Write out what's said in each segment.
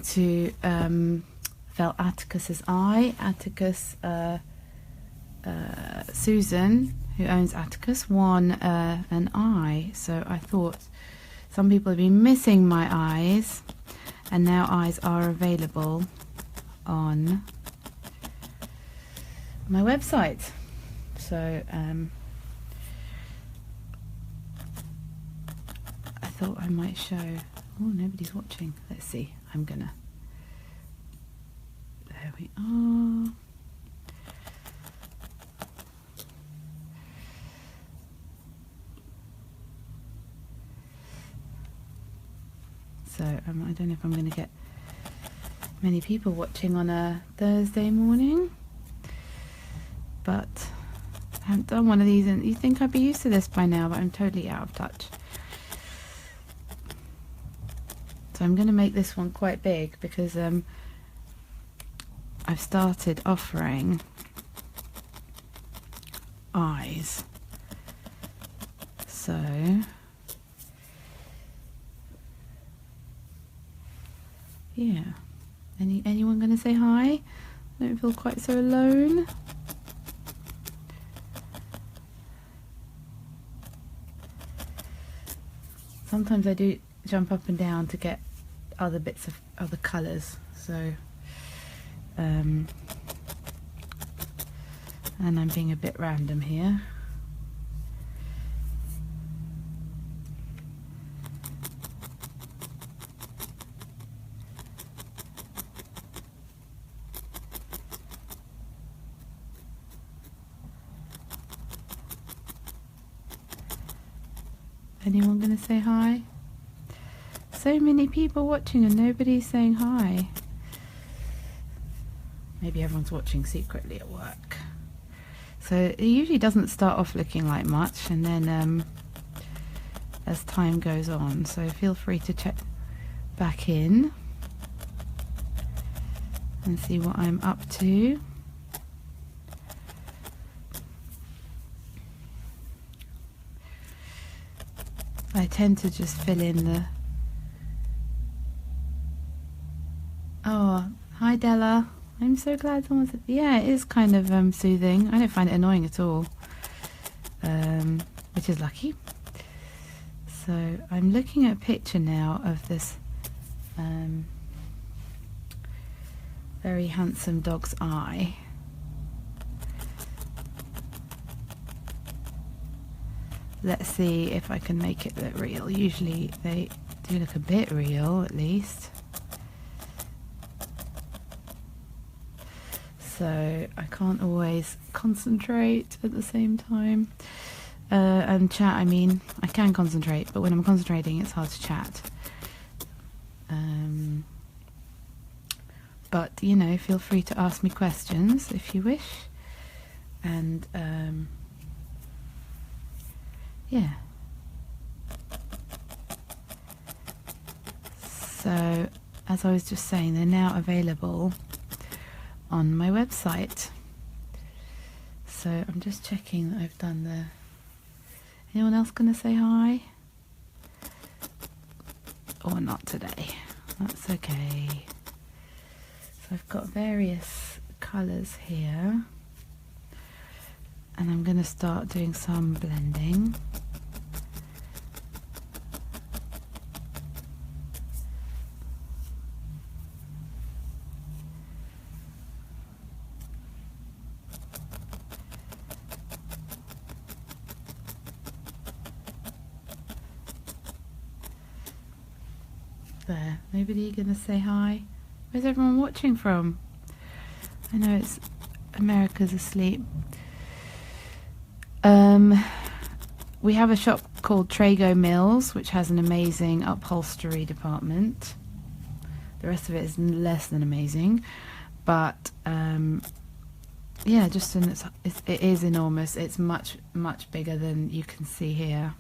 to felt Atticus's eye. Atticus, Susan, who owns Atticus, won an eye. So I thought some people have been missing my eyes, and now eyes are available on my website. So I thought I might show. Oh, nobody's watching. Let's see. I'm gonna. There we are. So I don't know if I'm going to get many people watching on a Thursday morning, but I haven't done one of these, and you think I'd be used to this by now, but I'm totally out of touch. So I'm going to make this one quite big because I've started offering eyes. So yeah, anyone going to say hi? Don't feel quite so alone. Sometimes I do jump up and down to get other bits of other colours, so and I'm being a bit random here. Anyone gonna say hi? So many people watching and nobody's saying hi. Maybe everyone's watching secretly at work. So it usually doesn't start off looking like much, and then as time goes on, so feel free to check back in and see what I'm up to. I tend to just fill in the... Oh, hi Della. I'm so glad someone's... Yeah, it is kind of soothing. I don't find it annoying at all, which is lucky. So I'm looking at a picture now of this very handsome dog's eye. Let's see if I can make it look real. Usually they do look a bit real, at least. So I can't always concentrate at the same time. And chat, I mean, I can concentrate, but when I'm concentrating it's hard to chat. But, you know, feel free to ask me questions if you wish. And, yeah. So, as I was just saying, they're now available on my website. So I'm just checking that I've done the... Anyone else gonna say hi? Or not today? That's okay. So I've got various colours here, and I'm gonna start doing some blending. There, nobody gonna say hi? Where's everyone watching from? I know it's America's asleep. We have a shop called Trago Mills, which has an amazing upholstery department. The rest of it is less than amazing, but yeah, just it is enormous. It's much bigger than you can see here.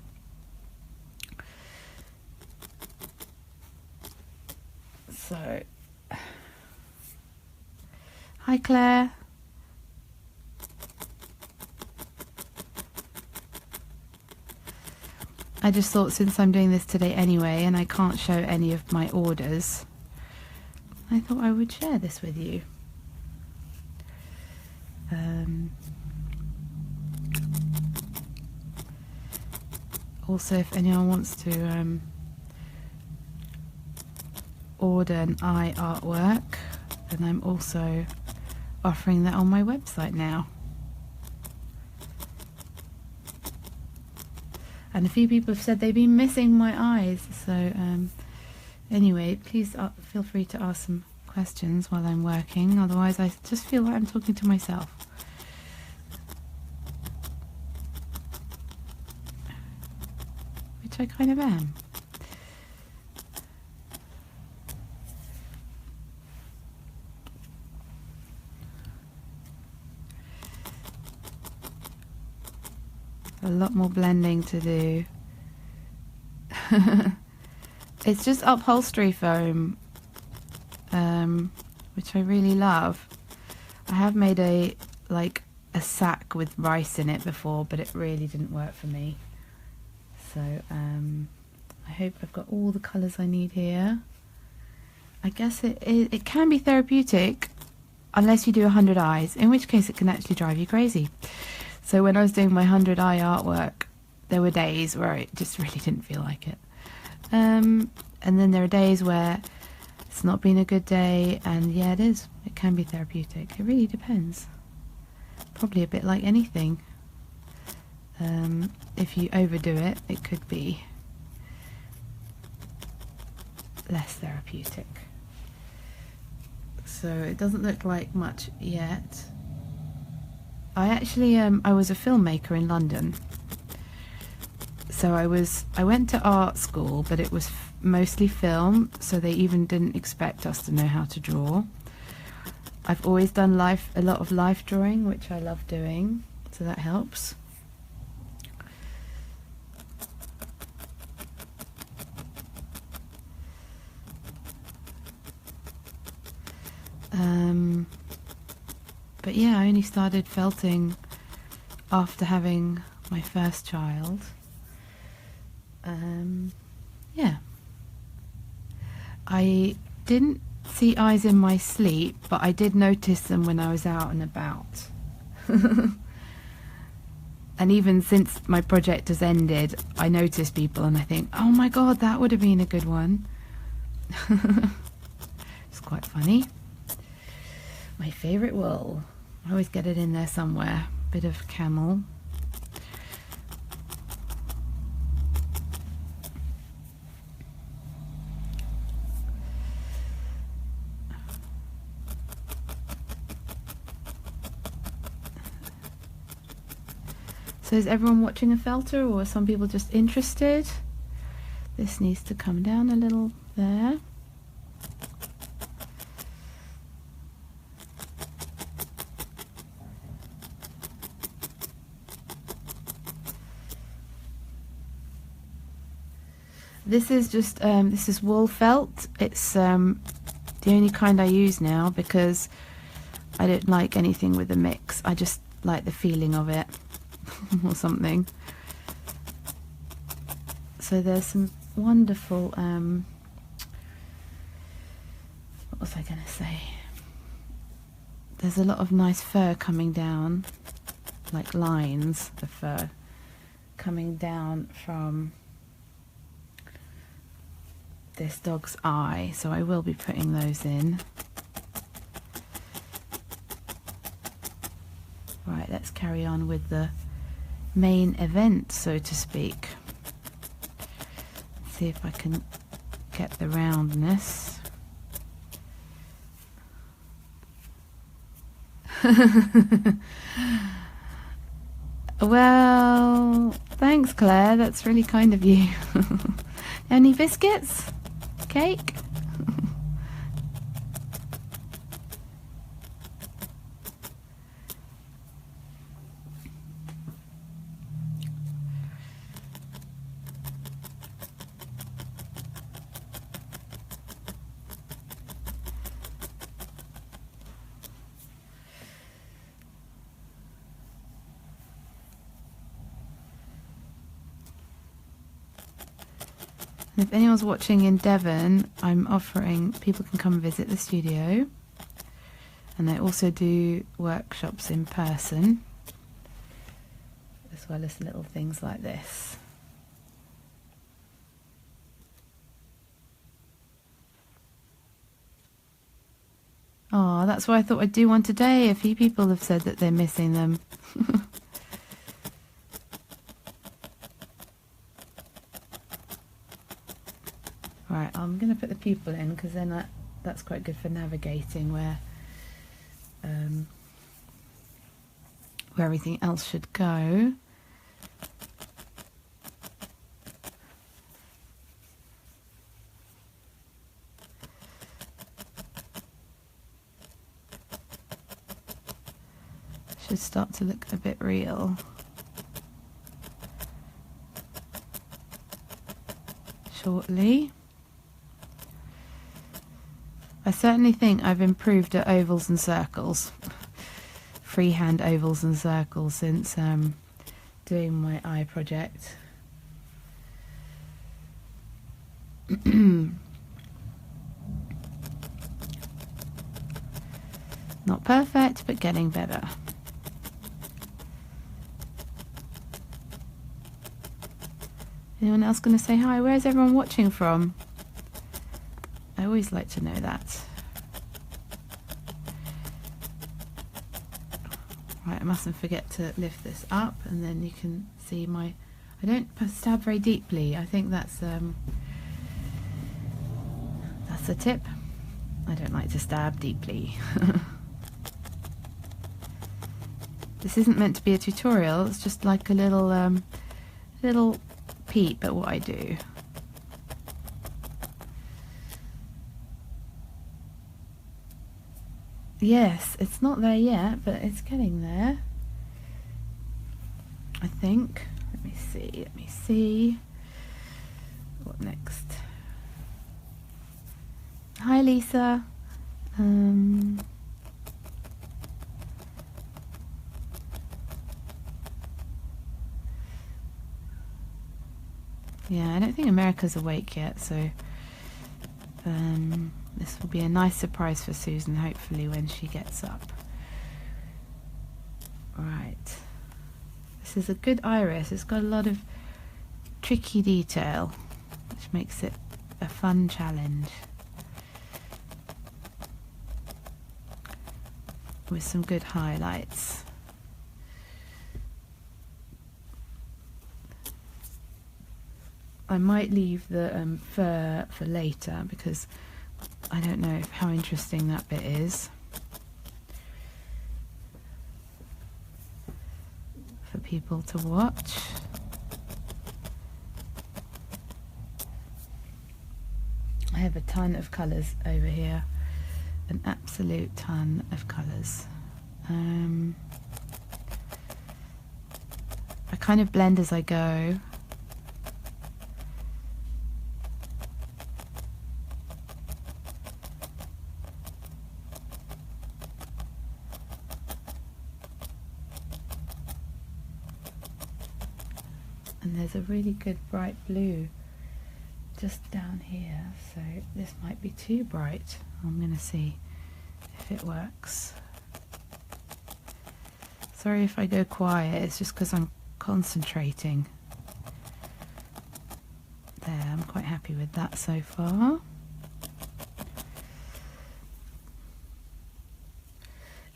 So, hi Claire. I just thought, since I'm doing this today anyway and I can't show any of my orders, I thought I would share this with you. Also, if anyone wants to order an eye artwork, then I'm also offering that on my website now. And a few people have said they've been missing my eyes, so anyway, please feel free to ask some questions while I'm working, otherwise I just feel like I'm talking to myself. Which I kind of am. A lot more blending to do. It's just upholstery foam, which I really love. I have made a sack with rice in it before, but it really didn't work for me. So I hope I've got all the colours I need here. I guess it can be therapeutic unless you do 100 eyes, in which case it can actually drive you crazy. So when I was doing my 100 eye artwork, there were days where I just really didn't feel like it. And then there are days where it's not been a good day, and yeah, it is. It can be therapeutic. It really depends. Probably a bit like anything. If you overdo it, it could be less therapeutic. So it doesn't look like much yet. I actually I was a filmmaker in London, so I went to art school, but it was mostly film, so they even didn't expect us to know how to draw. I've always done a lot of life drawing, which I love doing, so that helps. But yeah, I only started felting after having my first child. Yeah. I didn't see eyes in my sleep, but I did notice them when I was out and about. And even since my project has ended, I notice people and I think, oh my god, that would have been a good one. It's quite funny. My favourite wool. I always get it in there somewhere. Bit of camel. So is everyone watching a felter, or are some people just interested? This needs to come down a little there. This is just this is wool felt. It's the only kind I use now because I don't like anything with a mix. I just like the feeling of it or something. So there's some wonderful what was I gonna say? There's a lot of nice fur coming down, like lines of fur coming down from this dog's eye, so I will be putting those in. Right, let's carry on with the main event, so to speak. See if I can get the roundness. Well, thanks Claire, that's really kind of you. Any biscuits? Cake? And if anyone's watching in Devon, I'm offering, people can come and visit the studio. And I also do workshops in person, as well as little things like this. Oh, that's why I thought I'd do one today. A few people have said that they're missing them. Right, I'm going to put the pupil in because then that's quite good for navigating where everything else should go. Should start to look a bit real. Shortly. I certainly think I've improved at ovals and circles. Freehand ovals and circles since doing my eye project. Not perfect, but getting better. Anyone else going to say hi? Where's everyone watching from? I always like to know that. Right, I mustn't forget to lift this up and then you can see my... I don't stab very deeply. I think that's a tip. I don't like to stab deeply. This isn't meant to be a tutorial, it's just like a little peep at what I do. Yes, it's not there yet, but it's getting there, I think. Let me see. What next? Hi, Lisa. Yeah, I don't think America's awake yet, so this will be a nice surprise for Susan, hopefully, when she gets up. Right. This is a good iris. It's got a lot of tricky detail, which makes it a fun challenge. With some good highlights. I might leave the fur for later because I don't know how interesting that bit is for people to watch. I have a ton of colours over here, an absolute ton of colours. I kind of blend as I go. And there's a really good bright blue just down here, so this might be too bright. I'm going to see if it works. Sorry if I go quiet, it's just because I'm concentrating. There, I'm quite happy with that so far.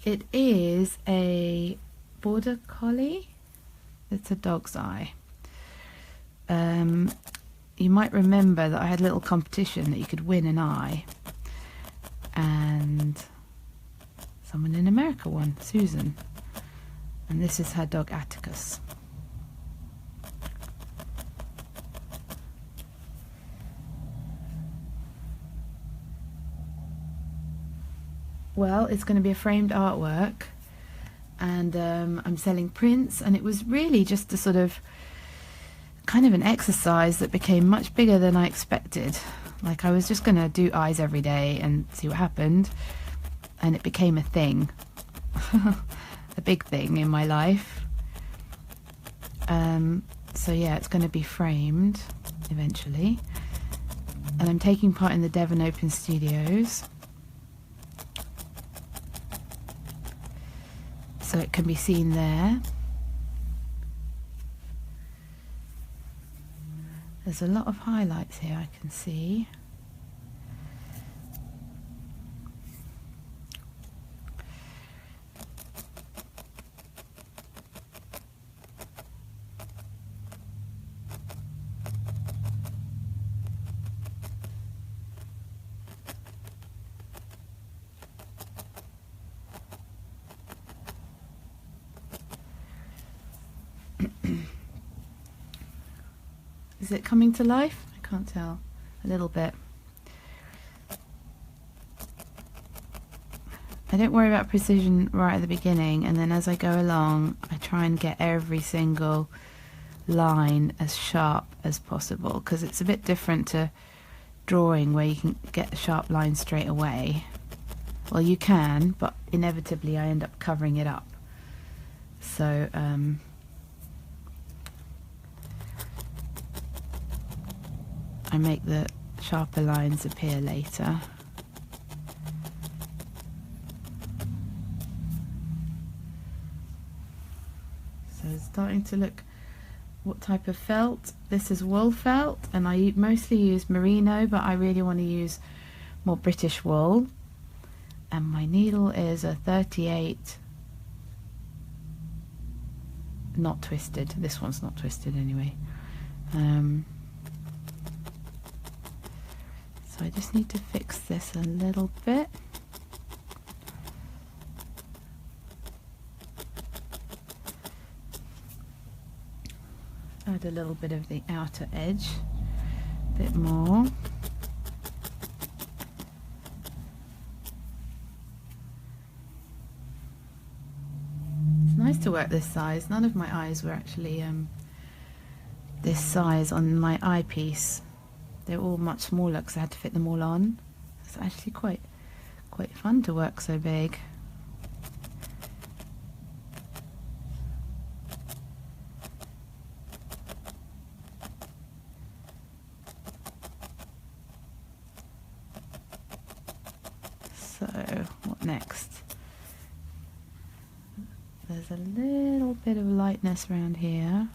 It is a border collie. It's a dog's eye. You might remember that I had a little competition that you could win an eye, and someone in America won, Susan, and this is her dog Atticus. Well, it's going to be a framed artwork, and I'm selling prints, and it was really just a sort of kind of an exercise that became much bigger than I expected. Like, I was just going to do eyes every day and see what happened, and it became a thing. A big thing in my life. So yeah, it's going to be framed eventually, and I'm taking part in the Devon Open Studios, so it can be seen there. There's a lot of highlights here I can see. Is it coming to life? I can't tell. A little bit. I don't worry about precision right at the beginning, and then as I go along I try and get every single line as sharp as possible, because it's a bit different to drawing where you can get a sharp line straight away. Well, you can, but inevitably I end up covering it up. So I make the sharper lines appear later. So it's starting to look what type of felt. This is wool felt, and I mostly use merino, but I really want to use more British wool. And my needle is a 38, not twisted. This one's not twisted anyway. So I just need to fix this a little bit. Add a little bit of the outer edge, a bit more. It's nice to work this size. None of my eyes were actually this size on my eyepiece. They're all much smaller because I had to fit them all on. It's actually quite fun to work so big. So what next? There's a little bit of lightness around here.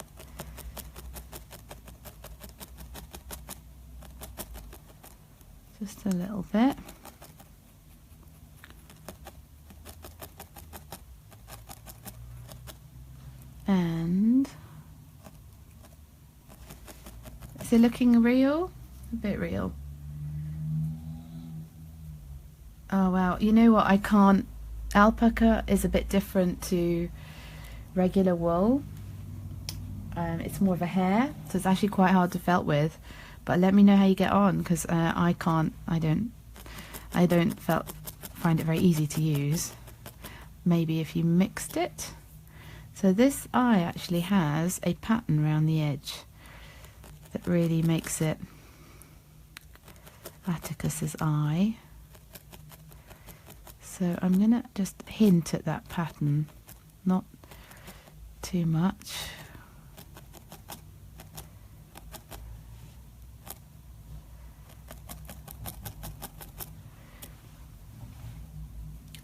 Just a little bit. And is it looking real? A bit real. Oh wow, you know what, I can't, alpaca is a bit different to regular wool. It's more of a hair, so it's actually quite hard to felt with. But let me know how you get on, because I don't find it very easy to use. Maybe if you mixed it. So this eye actually has a pattern around the edge that really makes it Atticus's eye. So I'm gonna just hint at that pattern, not too much.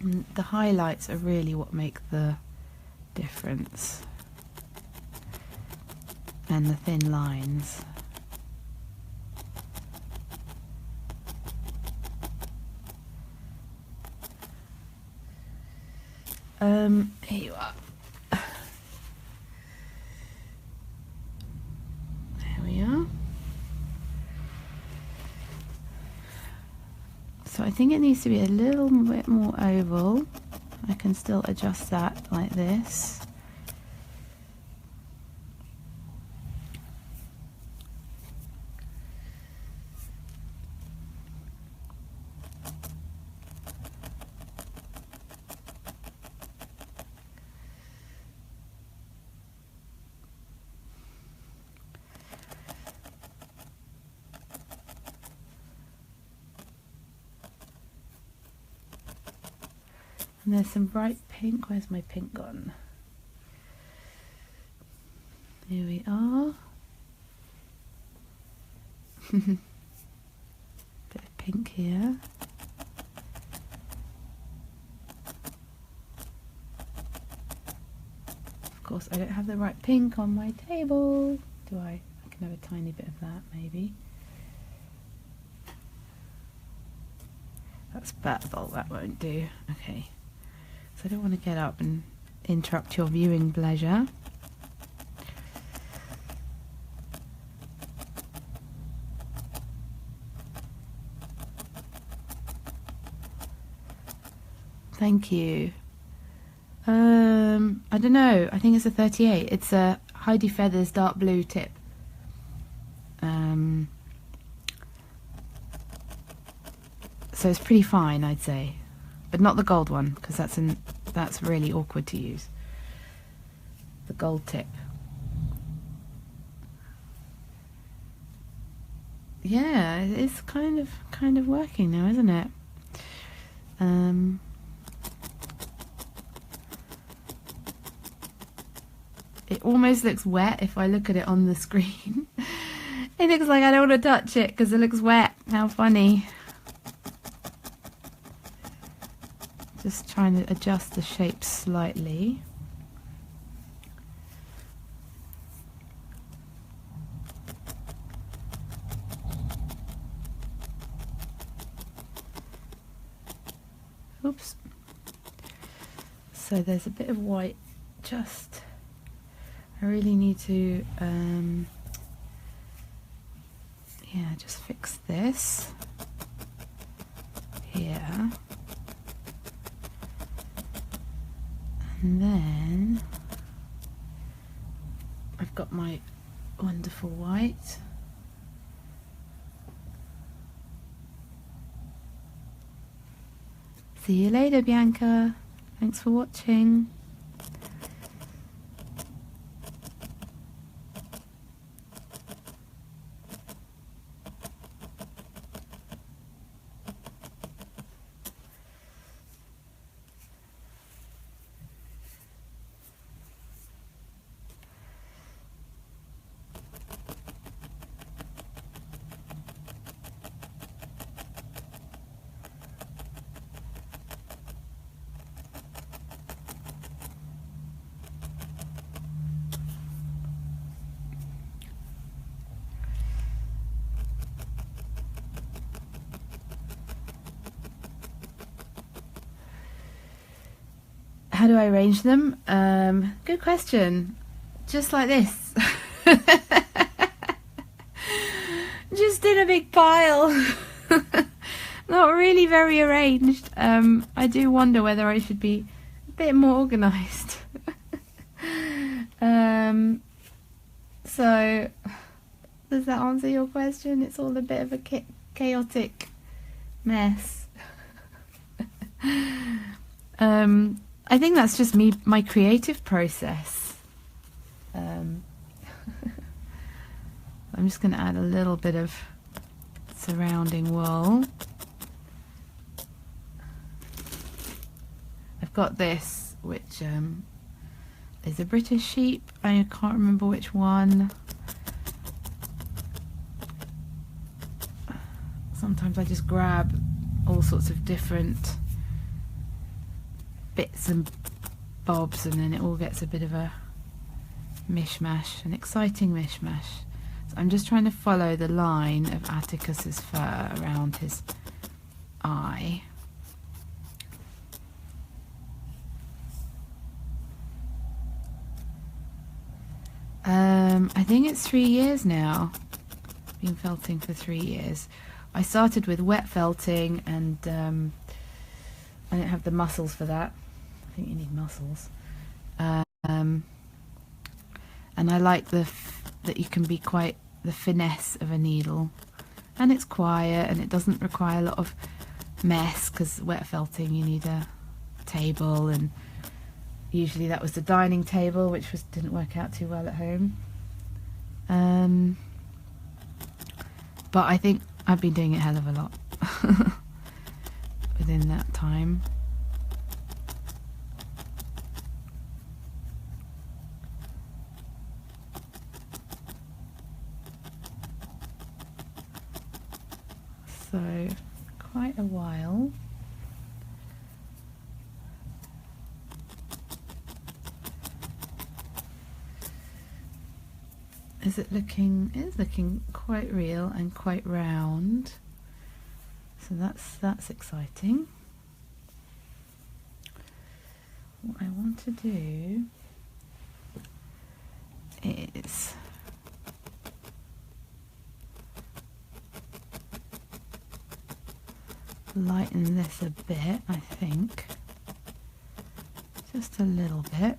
And the highlights are really what make the difference, and the thin lines. Here you are. There we are. So I think it needs to be a little bit more oval. I can still adjust that like this. And there's some bright pink. Where's my pink gone? Here we are. pink here. Of course, I don't have the right pink on my table. Do I? I can have a tiny bit of that, maybe. That's purple, that won't do. Okay. So I don't want to get up and interrupt your viewing pleasure. Thank you. I don't know. I think it's a 38. It's a Heidi Feathers dark blue tip. So it's pretty fine, I'd say, but not the gold one, because that's really awkward to use. The gold tip. Yeah, it's kind of working now, isn't it? It almost looks wet if I look at it on the screen. It looks like I don't want to touch it because it looks wet. How funny. Just trying to adjust the shape slightly. Oops. So there's a bit of white just... I really need to, yeah, just fix this here. And then I've got my wonderful white. See you later, Bianca. Thanks for watching. How do I arrange them? Good question. Just like this. Just in a big pile. Not really very arranged. I do wonder whether I should be a bit more organised. So, does that answer your question? It's all a bit of a chaotic mess. I think that's just my creative process. I'm just going to add a little bit of surrounding wool. I've got this, which is a British sheep. I can't remember which one. Sometimes I just grab all sorts of different bits and bobs, and then it all gets a bit of a mishmash, an exciting mishmash. So I'm just trying to follow the line of Atticus's fur around his eye. I think it's 3 years now. Been felting for 3 years. I started with wet felting, and I don't have the muscles for that. I think you need muscles. And I like that you can be quite the finesse of a needle, and it's quiet and it doesn't require a lot of mess, because wet felting you need a table, and usually that was the dining table, which didn't work out too well at home. But I think I've been doing it a hell of a lot within that time. So quite a while. Is it looking? It's looking quite real and quite round. So that's exciting. What I want to do is lighten this a bit, I think. Just a little bit.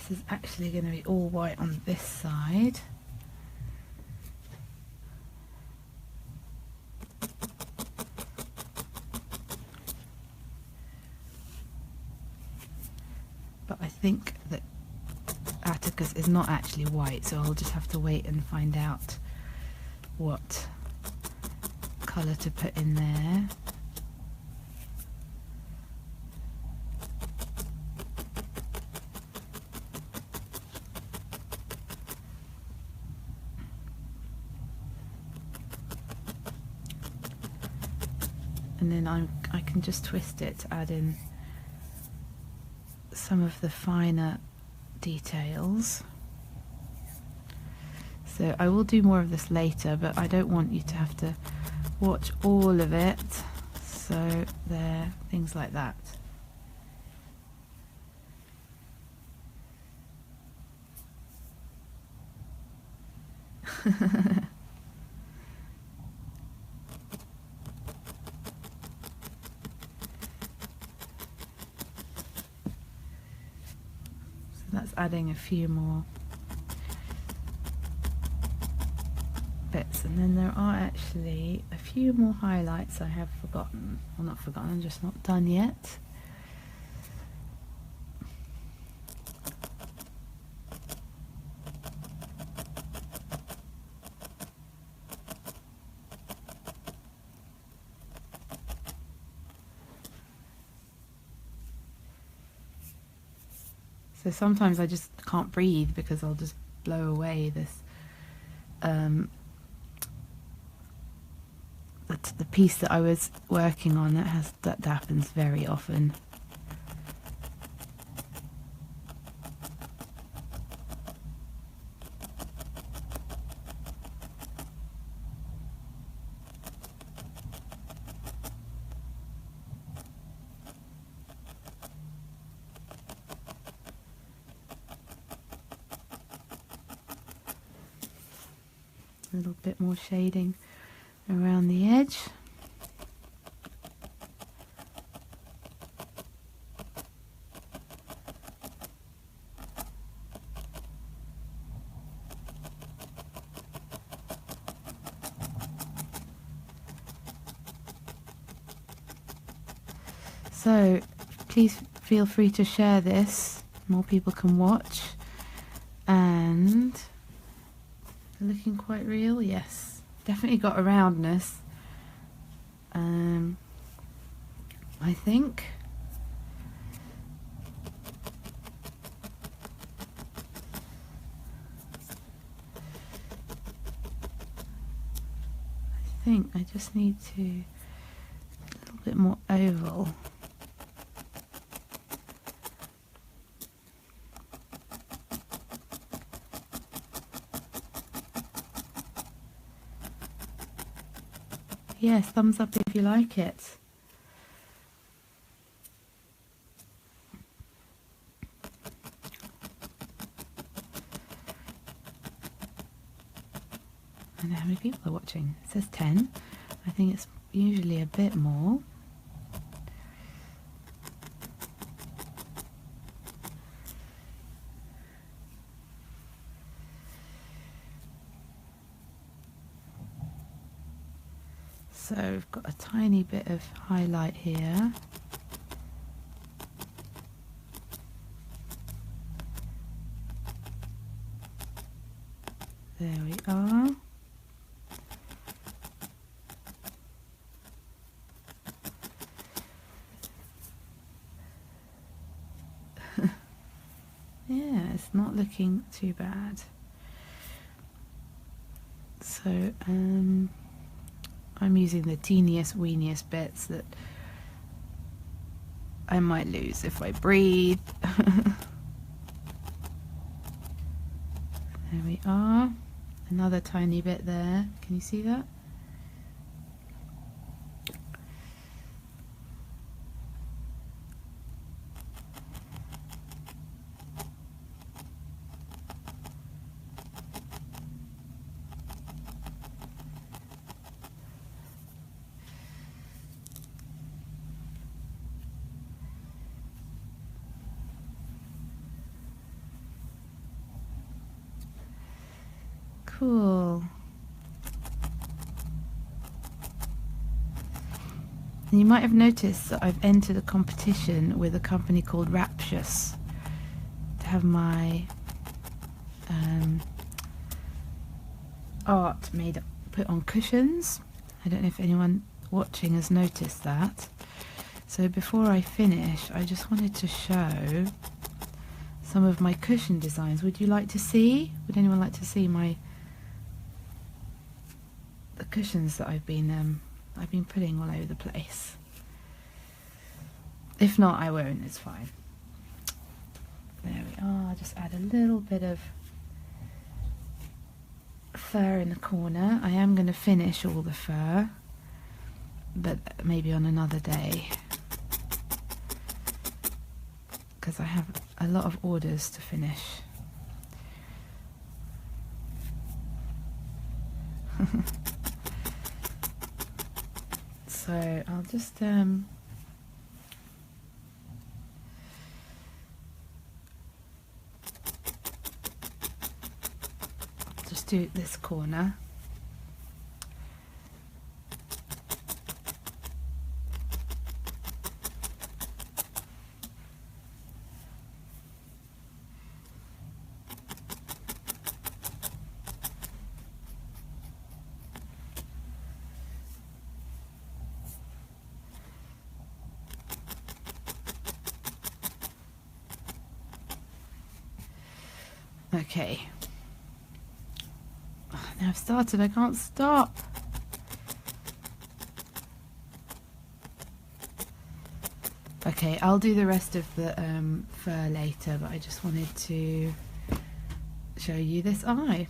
This is actually going to be all white on this side. But I think that Atticus is not actually white, so I'll just have to wait and find out what colour to put in there. And then I can just twist it to add in some of the finer details. So I will do more of this later, but I don't want you to have to watch all of it. So there, things like that. That's adding a few more bits, and then there are actually a few more highlights I have forgotten. Well, not forgotten, I'm just not done yet. So sometimes I just can't breathe because I'll just blow away this the piece that I was working on. That happens very often. A little bit more shading around the edge. So please feel free to share this, more people can watch. And looking quite real, yes, definitely got a roundness. I think. I just need to a little bit more oval. Yes, thumbs up if you like it. I don't know how many people are watching. It says 10. I think it's usually a bit more. So we've got a tiny bit of highlight here. There we are. Yeah, it's not looking too bad. So I'm using the teeniest weeniest bits that I might lose if I breathe. There we are. Another tiny bit there. Can you see that? Cool. And you might have noticed that I've entered a competition with a company called Raptious to have my art made, put on cushions. I don't know if anyone watching has noticed that. So before I finish, I just wanted to show some of my cushion designs. Would you like to see? Would anyone like to see the cushions that I've been putting all over the place? If not, I won't, it's fine. There we are. I'll just add a little bit of fur in the corner. I am going to finish all the fur, but maybe on another day, because I have a lot of orders to finish. So I'll just do this corner. Okay. Now I've started, I can't stop. Okay, I'll do the rest of the fur later, but I just wanted to show you this eye.